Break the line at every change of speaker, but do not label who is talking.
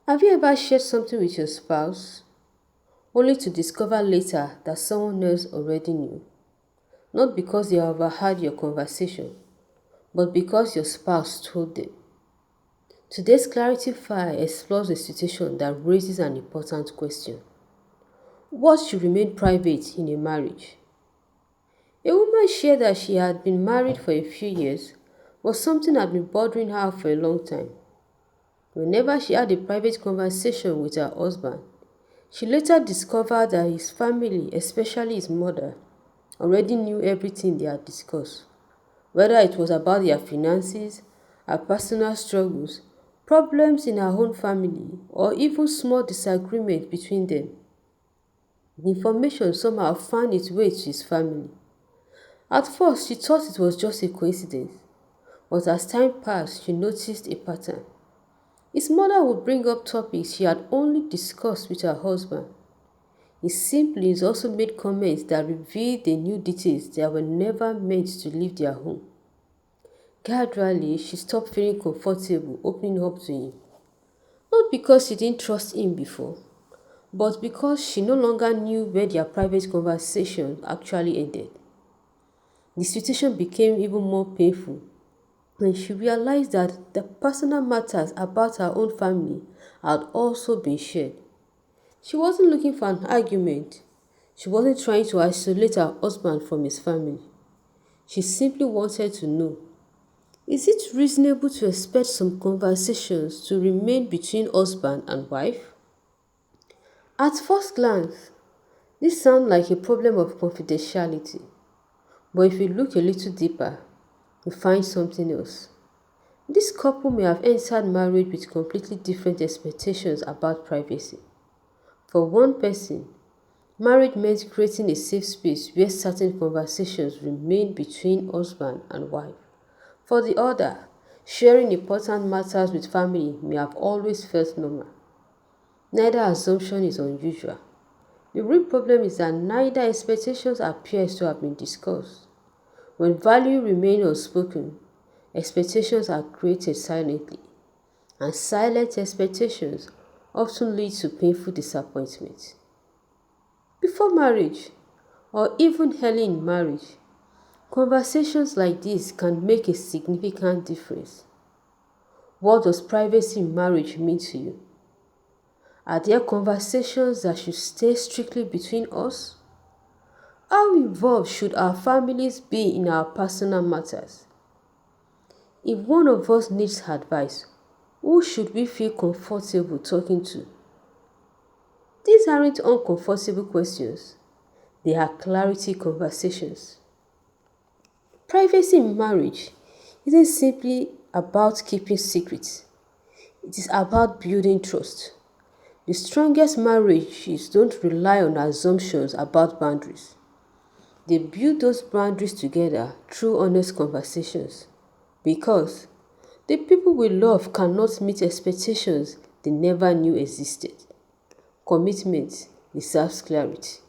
Have you ever shared something with your spouse only to discover later that someone else already knew? Not because they overheard your conversation, but because your spouse told them. Today's Clarity File explores a situation that raises an important question. What should remain private in a marriage? A woman shared that she had been married for a few years, but something had been bothering her for a long time. Whenever she had a private conversation with her husband, she later discovered that his family, especially his mother, already knew everything they had discussed, whether it was about their finances, her personal struggles, problems in her own family, or even small disagreements between them. The information somehow found its way to his family. At first, she thought it was just a coincidence, but as time passed, she noticed a pattern. His mother would bring up topics she had only discussed with her husband. His siblings also made comments that revealed they knew details that were never meant to leave their home. Gradually, she stopped feeling comfortable opening up to him. Not because she didn't trust him before, but because she no longer knew where their private conversation actually ended. The situation became even more painful when she realized that the personal matters about her own family had also been shared. She wasn't looking for an argument. She wasn't trying to isolate her husband from his family. She simply wanted to know, is it reasonable to expect some conversations to remain between husband and wife? At first glance, this sounds like a problem of confidentiality, but if you look a little deeper, you find something else. This couple may have entered marriage with completely different expectations about privacy. For one person, marriage meant creating a safe space where certain conversations remain between husband and wife. For the other, sharing important matters with family may have always felt normal. Neither assumption is unusual. The real problem is that neither expectations appears to have been discussed. When value remains unspoken, expectations are created silently, and silent expectations often lead to painful disappointment. Before marriage, or even early in marriage, conversations like this can make a significant difference. What does privacy in marriage mean to you? Are there conversations that should stay strictly between us? How involved should our families be in our personal matters? If one of us needs advice, who should we feel comfortable talking to? These aren't uncomfortable questions, they are clarity conversations. Privacy in marriage isn't simply about keeping secrets, it is about building trust. The strongest marriages don't rely on assumptions about boundaries. They build those boundaries together through honest conversations. Because the people we love cannot meet expectations they never knew existed. Commitment deserves clarity.